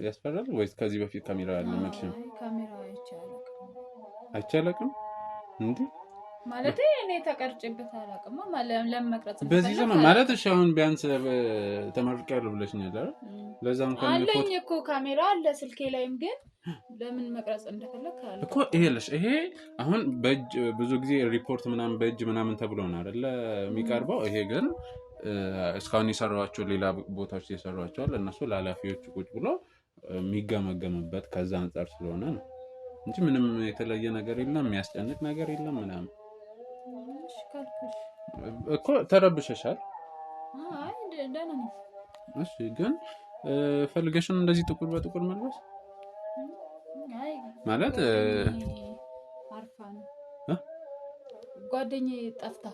ያስፈራል ወይስ ከዚህ በፊት ካሜራ አለ? ካሜራ አይቻልም እንዴ ማለት እኔ ተቀርጬበት አላውቅም ለምን መቅረጽ በዚህ ዘመን ማለት እሺ አሁን ቢያንስ ተመርቄያለሁ ብለሽኛል አይደል ለዛም እንኳን አለኝ እኮ ካሜራ አለ ስልኬ ላይም ግን ለምን መቅረጽ እንደፈለክ እኮ ይሄ አሁን በእጅ ብዙ ጊዜ ሪፖርት ምናምን በእጅ ምናምን ተብሎ ነው አይደል የሚቀርበው ይሄ ግን እስካሁን የሰራዋቸው ሌላ ቦታዎች የሰራዋቸው አለ እነሱ ለኃላፊዎች ቁጭ ብሎ የሚገመገምበት ከዛ አንፃር ስለሆነ ነው እንጂ ምንም የተለየ ነገር የለም የሚያስጨንቅ ነገር የለም ምናምን እኮ ተረብሸሻል አይ ደህና ነኝ እሺ ግን ፈልገሽን እንደዚህ ጥቁር በጥቁር መልበስ አይ ማለት አርፋ ነው ጓደኛዬ ጠፍታ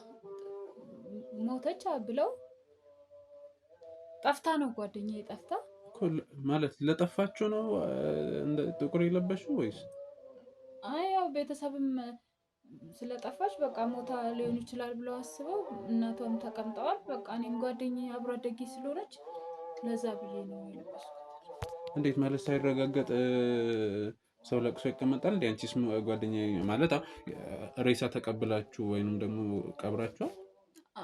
ሞተች ብለው ጠፍታ ነው ጓደኛዬ ጠፍታ ማለት ለጠፋችሁ ነው እንደ ጥቁር የለበሽው ወይስ አይ ያው ቤተሰብም ስለጠፋች በቃ ሞታ ሊሆን ይችላል ብለው አስበው እናቷም ተቀምጠዋል በቃ እኔም ጓደኛዬ አብሮ አደጌ ስለሆነች ለዛ ብዬ ነው የለበስኩት እንዴት ማለት ሳይረጋገጥ ሰው ለቅሶ ይቀመጣል እንዴ አንቺስ ጓደኛዬ ማለት ሬሳ ተቀብላችሁ ወይንም ደግሞ ቀብራችሁ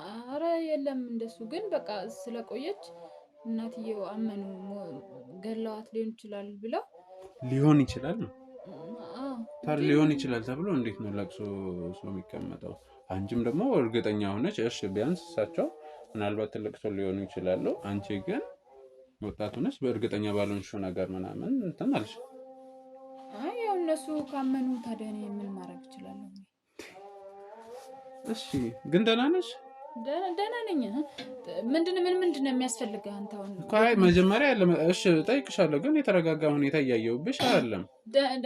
አረ የለም እንደሱ ግን በቃ ስለቆየች እናትየው አመኑ ገላዋት ሊሆን ይችላል ነው ታዲያ ሊሆን ይችላል ተብሎ እንዴት ነው ለቅሶ ሰው የሚቀመጠው አንቺም ደግሞ እርግጠኛ ሆነች እሺ ቢያንስ እሳቸው ምናልባት ትልቅ ሰው ሊሆኑ ይችላሉ አንቺ ግን ወጣቱ ነሽ በእርግጠኛ ባልሆንሽው ነገር ምናምን እንትን አልሽ አይ ያው እነሱ ካመኑ ታዲያ እኔ ምን ማድረግ እችላለሁ እሺ ግን ደህና ነሽ ደህና ነኝ ምንድነው የሚያስፈልገው አንተ አሁን ቆይ መጀመሪያ እሺ ጠይቅሻለሁ ግን የተረጋጋ ሁኔታ እያየሁብሽ አይደለም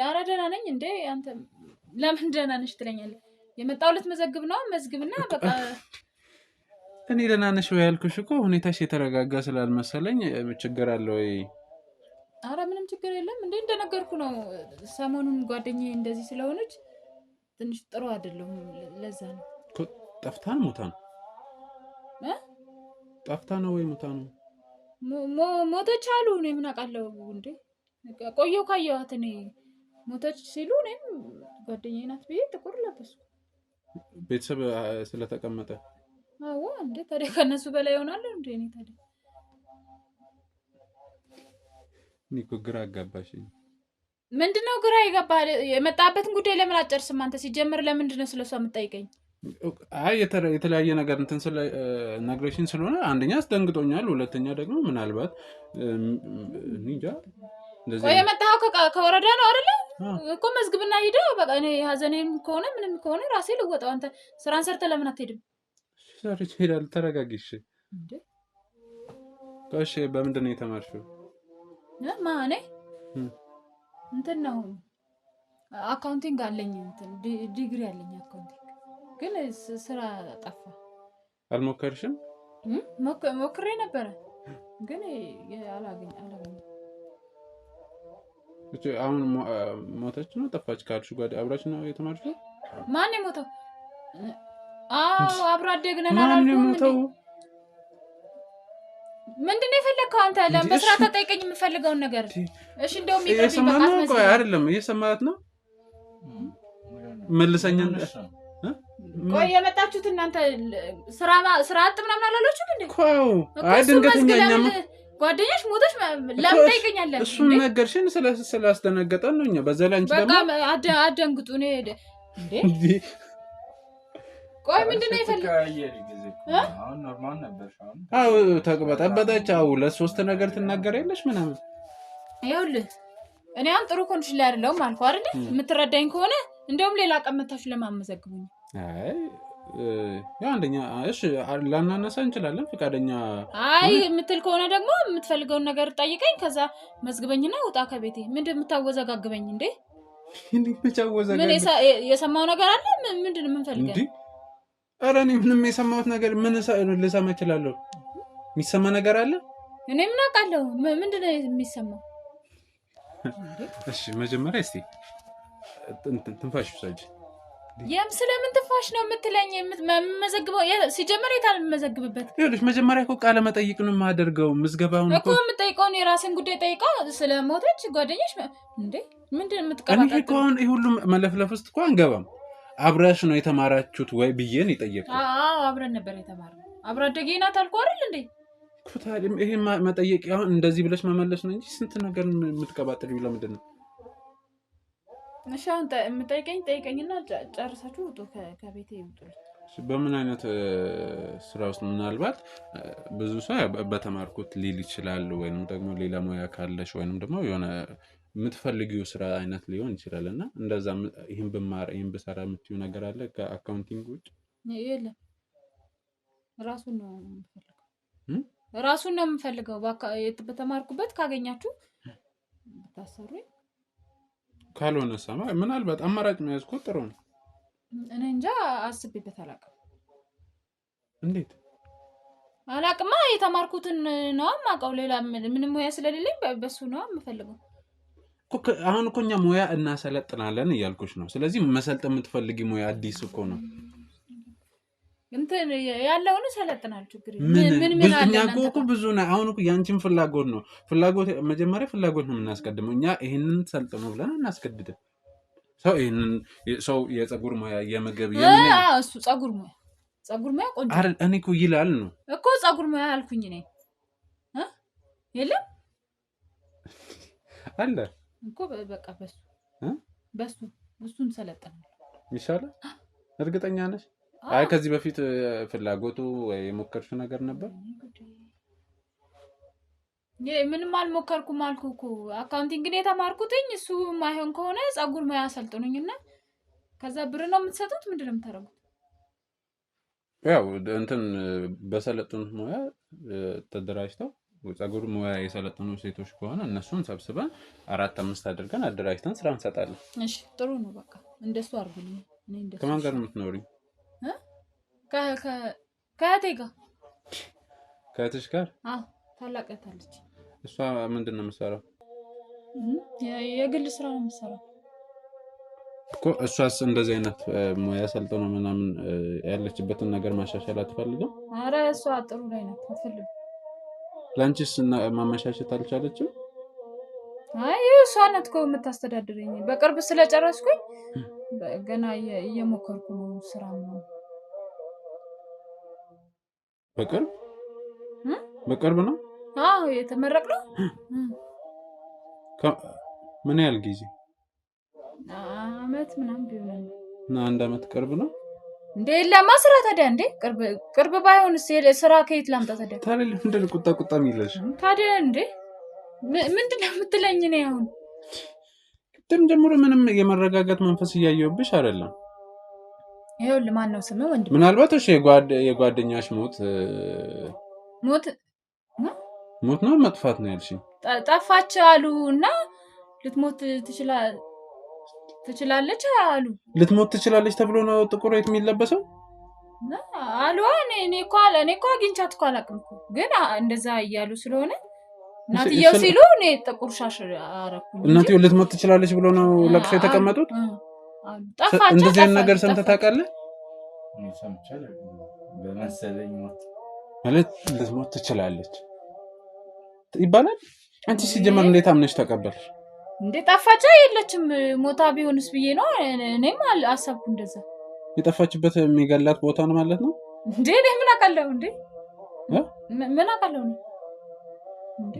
ደህና ነኝ እንዴ አንተ ለምን ደህና ነሽ ትለኛለህ የመጣው ልትመዘግብ ነው መዝግብና በቃ እኔ ደህና ነሽ ወይ ያልኩሽ እኮ ሁኔታሽ የተረጋጋ ስላልመሰለኝ ችግር አለ ወይ አረ ምንም ችግር የለም እንዴ እንደነገርኩ ነው ሰሞኑን ጓደኛዬ እንደዚህ ስለሆነች ትንሽ ጥሩ አይደለም ለዛ ነው ጠፍታን ሞታ ነው ጠፍታ ነው ወይ ሞታ ነው ሞተች አሉ እኔ ምን አውቃለሁ እንዴ ቆየው ካየኋት እኔ ሞተች ሲሉ እኔም ጓደኛዬ ናት ብዬ ጥቁር ለበስኩ ቤተሰብ ስለተቀመጠ አዎ እንዴ ታዲያ ከነሱ በላይ ይሆናል እንዴ እኔ ታዲያ ኒኮ ግራ አጋባሽኝ ምንድነው ግራ ይገባል የመጣበትን ጉዳይ ለምን አጨርስም አንተ ሲጀምር ለምንድነው ስለሷ የምትጠይቀኝ አይ የተለያየ ነገር እንትን ስለ ነግሬሽን ስለሆነ አንደኛ አስደንግጦኛል ሁለተኛ ደግሞ ምናልባት እንጃ እንደዚህ ወይ የመጣው ከወረዳ ነው አይደል እኮ መዝግብና ሄዶ በቃ እኔ ሀዘኔም ከሆነ ምንም ከሆነ ራሴ ልወጣው አንተ ስራን ሰርተ ለምን አትሄድም ሰርቼ ሄዳል ተረጋግሽ እንዴ እሺ በምንድን ነው የተማርሽው ማኔ እንትን ነው አካውንቲንግ አለኝ እንትን ዲግሪ አለኝ አካውንቲንግ ግን ስራ ጠፋ አልሞከርሽም ሞክሬ ነበር ግን አላገኝ አሁን ሞተች ነው ጠፋች ካልሽ ጋር አብራች ነው የተማርሽው ማን ሞተው አብራ አደግነን አላልኩም ምንድነው የፈለከው አንተ ለምን በስራ ተጠይቀኝ የምፈልገውን ነገር እሺ እንደውም ይጠብቅ በቃ አይደለም እየሰማት ነው መልሰኛ ቆይ የመጣችሁት እናንተ ስራ አጥ ምናምን አላላችሁም እንዴ ቆይ አይ ድንገተኛኛ ጓደኛሽ ሞተሽ ለምን ጠይቀኛለህ እሱን ነገርሽን ስላስደነገጠን ነው እኛ በዛ ላይ አንቺ ደግሞ በቃ አደንግጡ ነው እንዴ ቆይ ምንድነው የፈለከው አሁን ኖርማል ነበር አው ተቀበጠበጠች አው ለሶስት ነገር ትናገሪያለሽ ምናምን ይኸውልህ እኔ አሁን ጥሩ ኮንዲሽን ላይ አይደለሁም አልኩ አይደል የምትረዳኝ ከሆነ እንደውም ሌላ ቀመታሽ ለማመዘግቡኝ አይ ያው አንደኛ እሺ ላናነሳ እንችላለን ፍቃደኛ አይ የምትል ከሆነ ደግሞ የምትፈልገውን ነገር ጠይቀኝ ከዛ መዝግበኝና ውጣ ከቤቴ ምንድነው የምታወዘጋግበኝ እንዴ ምን የሰማው ነገር አለ ምንድነው የምንፈልገው እንዴ ኧረ እኔ ምንም የሰማሁት ነገር ምን ልሰማ እችላለሁ የሚሰማ ነገር አለ እኔ ምን አውቃለሁ ምንድነው የሚሰማው እሺ መጀመሪያ እስቲ ትንፋሽ ውሰጂ ስለምን ትንፋሽ ነው የምትለኝ የምመዘግበው ሲጀመር የታል የምመዘግብበት ይኸውልሽ መጀመሪያ እኮ ቃለ መጠይቅ ነው የማደርገው ምዝገባውን እኮ የምጠይቀውን የራስን ጉዳይ ጠይቀው ስለሞተች ጓደኛሽ እንዴ ምንድነው የምትቀባጣው እኔ እኮ አሁን ይሄ ሁሉ መለፍለፍ ውስጥ እኮ አንገባም አብረሽ ነው የተማራችሁት ወይ ብዬን ይጠየቅኩ? አዎ አብረን ነበር የተማርነው። አብራ አደጌ ናት አልኩህ አይደል እንዴ? ኩታለም ይሄ መጠየቅ አሁን እንደዚህ ብለሽ መመለስ ነው እንጂ ስንት ነገር የምትቀባጥሪው ለምንድን ነው? እሺ አሁን የምጠይቀኝ ጠይቀኝና ጨርሳችሁ ውጡ፣ ከቤቴ ይውጡ። በምን አይነት ስራ ውስጥ ምናልባት ብዙ ሰው በተማርኩት ሊል ይችላል፣ ወይንም ደግሞ ሌላ ሙያ ካለሽ ወይንም ደግሞ የሆነ የምትፈልጊው ስራ አይነት ሊሆን ይችላል እና እንደዛ ይሄን ብማር ይሄን ብሰራ የምትዩ ነገር አለ ከአካውንቲንግ ውጭ? የለም ራሱን ነው የምፈልገው። በተማርኩበት ካገኛችሁ ብታሰሩኝ፣ ካልሆነ ሰማ ምናልባት አማራጭ መያዝ እኮ ጥሩ ነው። እኔ እንጃ አስቤበት አላውቅም። እንዴት አላውቅማ። የተማርኩትን ነው የማውቀው። ሌላ ምንም ሙያ ስለሌለኝ በሱ ነው የምፈልገው። አሁን እኮ እኛ ሙያ እናሰለጥናለን እያልኩሽ ነው። ስለዚህ መሰልጠን የምትፈልጊ ሙያ አዲስ እኮ ነው እንትን ያለውን ሰለጥናል። ችግር ምን አለ? እኮ ብዙ ነው። አሁን እኮ ያንቺን ፍላጎት ነው መጀመሪያ ፍላጎት ነው የምናስቀድመው። እኛ ይሄንን ሰልጥኖ ብለን እናስገድደን ሰው የፀጉር ሙያ የምግብ እሱ ፀጉር ሙያ ቆንጆ አይደል? እኔ እኮ ይላል ነው እኮ ፀጉር ሙያ አልኩኝ ነኝ የለም አለ እኮ በቃ በሱን ሰለጥናል ይሻላል። እርግጠኛ ነሽ? አይ ከዚህ በፊት ፍላጎቱ ወይ የሞከርሽ ነገር ነበር? ምንም አልሞከርኩም አልኩህ እኮ። አካውንቲንግ ነው የተማርኩትኝ። እሱ ማይሆን ከሆነ ፀጉር ሙያ አሰልጥኑኝና ከዛ ብር ነው የምትሰጡት? ምንድነው የምታደርጉት? ያው እንትን በሰለጥኑት ሙያ ተደራጅተው ፀጉር ሙያ የሰለጠኑ ሴቶች ከሆነ እነሱን ሰብስበን 4-5 አድርገን አደራጅተን ስራ እንሰጣለን። እሺ ጥሩ ነው። በቃ እንደሱ አድርጉልኝ። እኔ እንደሱ ከማን ጋር ነው የምትኖሪው? ከእህቴ ጋር። ከእህትሽ ጋር? አዎ ታላቅ እህት አለች። እሷ ምንድን ነው የምትሰራው? የግል ስራ ነው የምትሰራው እኮ። እሷስ እንደዚህ አይነት ሙያ ሰልጥኖ ምናምን ያለችበትን ነገር ማሻሻል አትፈልግም? ኧረ እሷ ጥሩ ላይ ናት፣ አትፈልግም። ለአንቺስ ማመሻሸት አልቻለችም? አይ እሷ ናት እኮ የምታስተዳድረኝ። በቅርብ ስለጨረስኩኝ ገና እየሞከርኩ ነው ስራ ነው። በቅርብ ነው? አዎ የተመረቅነው። ምን ያህል ጊዜ? አመት ምናምን ቢሆን እና 1 አመት ቅርብ ነው እንዴ? ለማ ስራ ታዲያ እንዴ? ቅርብ ባይሆንስ ስራ ከየት ላምጣ ታዲያ? ታዲያ ለምንድን ነው ቁጣ የሚለሽ ታዲያ? እንዴ ምንድነው የምትለኝ? ነው አሁን ቅድም ጀምሮ ምንም የመረጋጋት መንፈስ እያየሁብሽ አይደለም። ይኸውልህ ማን ነው ስምህ? ወንድም ምናልባት እሺ የጓደኛሽ ሞት ነው መጥፋት ነው ያልሽኝ? ጠፋች አሉ እና ልትሞት ትችላለች አሉ። ልትሞት ትችላለች ተብሎ ነው ጥቁር የሚለበሰው አሉ። እኔ እኮ አግኝቻት እኮ አላውቅም እኮ፣ ግን እንደዛ እያሉ ስለሆነ እናትየው ሲሉ እኔ ጥቁር ሻሽ አረኩኝ። እናትየው ልትሞት ትችላለች ብሎ ነው ለቅሶ የተቀመጡት? ጠፋች። እንደዚህ አይነት ነገር ሰምተህ ታውቃለህ? በመሰለኝ ሞት ማለት ልትሞት ትችላለች ይባላል። አንቺ ሲጀመር እንዴት አምነሽ ተቀበልሽ? እንዴ ጠፋች የለችም ሞታ ቢሆንስ ብዬ ነው። እኔም አሰብኩ እንደዛ። የጠፋችበት የሚገላት ቦታ ነው ማለት ነው እንዴ? እኔ ምን አውቃለሁ እንዴ? ምን አውቃለሁ እንዴ?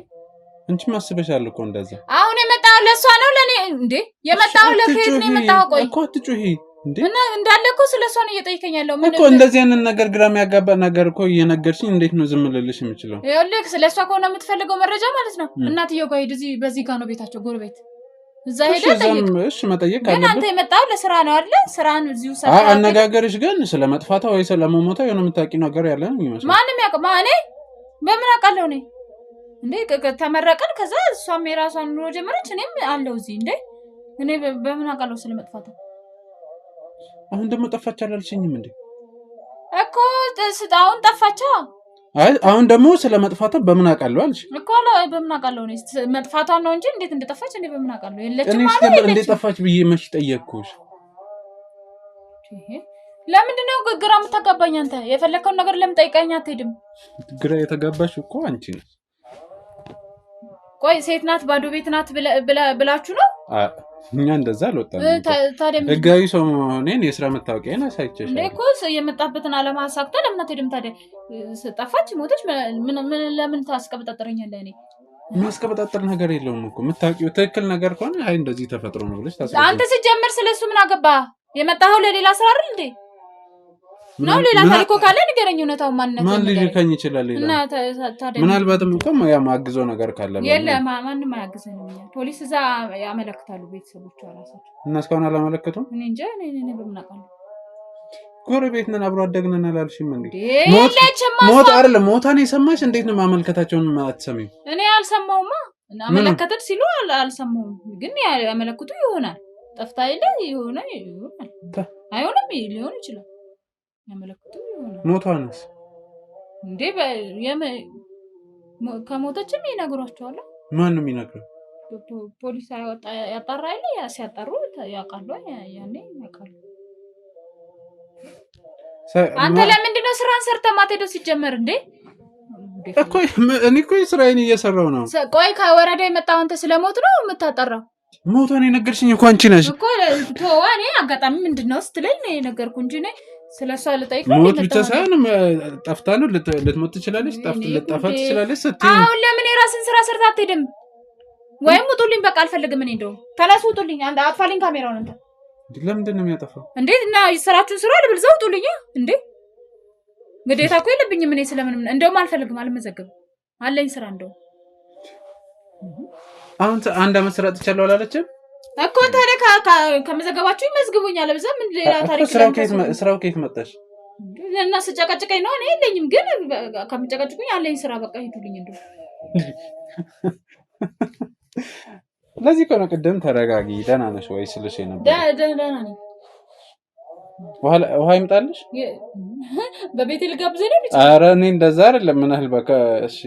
አንቺ ማስበሻል እኮ እንደዛ። አሁን የመጣው ለሷ ነው ለኔ እንዴ? የመጣው ለከየት ነው የመጣው? ቆይ እኮ አትጩሂ እንዴ! እና እንዳለ እኮ ስለሷ ነው እየጠየቀኝ ያለው። ምን እኮ እንደዚህ አይነት ነገር ግራ የሚያጋባ ነገር እኮ እየነገርሽኝ እንዴት ነው ዝም ልልሽ የምችለው? ይኸውልህ ስለሷ ከሆነ የምትፈልገው መረጃ ማለት ነው እናትየው ጋር ሂድ። በዚህ ጋር ነው ቤታቸው፣ ጎረቤት እዛ ሄደህ ጠይቅ። እሺ መጠየቅ አለብህ። ግን አንተ የመጣው ለስራ ነው አይደል? ስራን እዚሁ ሰራ። አነጋገርሽ ግን ስለመጥፋቷ ወይ ስለመሞቷ የሆነ የምታውቂው ነገር ያለ ነው የሚመስለው። ማንም ያውቅ እኔ በምን አውቃለሁ? እኔ እንዴ ተመረቀን፣ ከዛ እሷም የራሷን ኑሮ ጀመረች፣ እኔም አለው እዚህ። እንዴ እኔ በምን አውቃለሁ ስለመጥፋቷ? አሁን ደግሞ ጠፋች አላልሽኝም እንዴ? እኮ አሁን ጠፋቻ። አይ አሁን ደግሞ ስለመጥፋቷ በምን አውቃለሁ አልሽ እኮ። በምን አውቃለሁ? እኔ መጥፋቷን ነው እንጂ እንዴት እንደጠፋች እኔ በምን አውቃለሁ? የለችም ማለት ነው። እንዴት ጠፋች ብዬ መች ጠየቅኩሽ? ለምንድን ነው ግራ የምታጋባኝ አንተ? የፈለከውን ነገር ለምን ጠይቀኝ አትሄድም? ግራ የተጋባሽ እኮ አንቺ ነሽ። ቆይ ሴት ናት ባዶ ቤት ናት ብላችሁ ነው? እኛ እንደዛ አልወጣንም። ህጋዊ ሰው መሆኔን የስራ መታወቂያን አሳይቼሽ እንዴ እኮ የመጣበትን አላማ አሳክተህ ለምን አትሄድም ታዲያ? ጠፋች ሞተች ምን ለምን ታስቀበጣጥረኛለህ? እኔ የሚያስቀበጣጥር ነገር የለውም እኮ የምታውቂው ትክክል ነገር ከሆነ አይ እንደዚህ ተፈጥሮ ነው ብለሽ ታስቀበጣ። አንተ ሲጀምር ስለሱ ምን አገባ? የመጣኸው ለሌላ ስራ አይደል እንዴ? ነው ሌላ ታሪክ ካለ ንገረኝ። እውነታው ማንነት ማን ሊልከኝ ይችላል? ሌላ ምናልባትም እኮ ማግዘው ነገር ካለ የለም። ማንም አያግዘንም። ፖሊስ እዛ ያመለክታሉ ቤተሰቦቿ ራሳቸው። እና እስካሁን አላመለከቱም። እኔ እንጃ እኔ በምን አውቃለሁ? ጎረቤት ነን አብሮ አደግ ነን አላልሽም እንዴ? ሞት አይደለም ሞታን የሰማሽ እንዴት ነው ማመልከታቸውን አትሰሚም? እኔ አልሰማውማ። አመለከተት ሲሉ አልሰማውም። ግን ያመለክቱ ይሆናል። ጠፍታ የለ ይሆናል አይሆንም ሊሆን ይችላል። ያመለክቱ ይሆናል። ሞቷንስ እንዴ ከሞተችም ይነግሯቸዋል። ማን ነው የሚነግረው? ፖሊስ ያጣራ አይደል? ሲያጣሩ ያውቃሉ። ያኔ ያውቃሉ። አንተ ለምንድን ነው ስራን ሰርተህ ማትሄደው ሲጀመር? እንዴ እኮ እኔ እኮ ስራዬን እየሰራው ነው። ቆይ ከወረዳ የመጣው አንተ ስለሞት ነው የምታጣራው? ሞቷን የነገርሽኝ እኮ አንቺ ነሽ እኮ እኔ አጋጣሚ ምንድነው ስትለኝ ነው የነገርኩ እንጂ ነኝ ስለሷ ልጠይቅ ነው። ሞት ብቻ ሳይሆን ጠፍታ ነው ልትሞት ትችላለች፣ ልትጠፋ ትችላለች ስትይ አሁን ለምን የራስን ስራ ሰርታ አትሄድም? ወይም ውጡልኝ፣ በቃ አልፈልግም። እኔ እንደው ተነሱ፣ ውጡልኝ። አንድ አጥፋልኝ ካሜራውን። እንዴ ለምንድን ነው የሚያጠፋው? እንዴ እና ስራችሁን ስራ ልብልዘው፣ ውጡልኝ። እንዴ ግዴታ እኮ የለብኝም እኔ ስለምንም። እንደውም አልፈልግም፣ አልመዘገብም፣ አለኝ ስራ። እንደው አሁን አንድ አመት ስራ ጥቻለሁ አላለችም እኮ ታዲያ ከመዘገባችሁ ይመዝግቡኛል። ለብዛ ምን ሌላ ታሪክ ስራው ከየት መጣሽ? እና ስጨቀጭቀኝ ነው። እኔ የለኝም፣ ግን ከምጨቀጭቁኝ አለኝ ስራ። በቃ ሂዱልኝ። እንደው ለዚህ እኮ ነው ቅድም ተረጋጊ ደህና ነሽ ወይ ስልሽ ነበር። ደህና ነኝ። ውሃ ይምጣልሽ? በቤቴ ልጋብዘኝ ነው? ኧረ እኔ እንደዛ አይደለም። ምን ያህል በቃ እሺ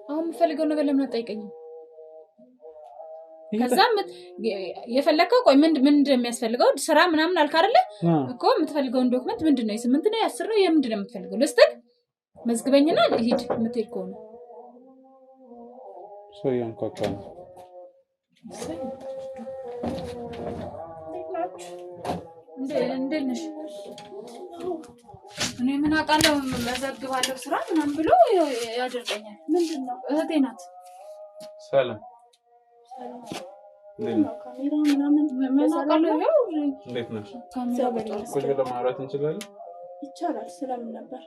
አሁን የምፈልገው ነገር ለምን አትጠይቀኝም? ከዛም የፈለከው ቆይ ምን እንደሚያስፈልገው ስራ ምናምን አልክ አይደለ እኮ የምትፈልገውን ዶክመንት ምንድነው? የ8 ነው የ10 ነው የምንድነው የምትፈልገው? ልስጥህ፣ መዝግበኝና ሂድ። የምትሄድ ከሆነ ሶያን ኮካን እንዴት ነሽ? እኔ ምን አውቃለሁ፣ መዘግባለሁ ስራ ምናምን ብሎ ያደርገኛል። ምንድነው? እህቴ ናት። ሰላም ካሜራ ምናምን ምን አውቃለሁ። እንዴት ነሽ? ቁጭ ብለን ማውራት እንችላለን? ይቻላል። ስለምን ነበር?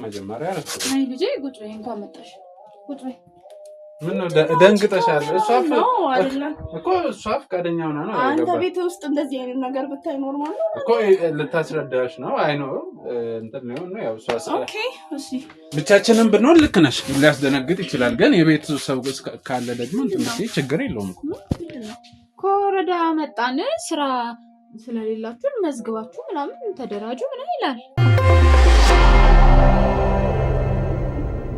መጀመሪያ አይ ልጄ ቁጭ በይ። እንኳን መጣሽ። ቁጭ በይ። ምን ነው ደንግጠሻል? እሷ ፈቃደኛ ሆና ነው። አንተ ቤት ውስጥ እንደዚህ አይነት ነገር ብታይ ኖርማል ነው እኮ ልታስረዳሽ ነው። አይ ነው እንትን ነው ያው እሷ ኦኬ። እሺ ብቻችንን ብንሆን ልክ ነሽ፣ ሊያስደነግጥ ይችላል። ግን የቤት ሰው ካለ ደግሞ እንትን ችግር የለውም። ከወረዳ መጣን ስራ ስለሌላችሁ መዝግባችሁ ምናምን ተደራጁ ምን ይላል?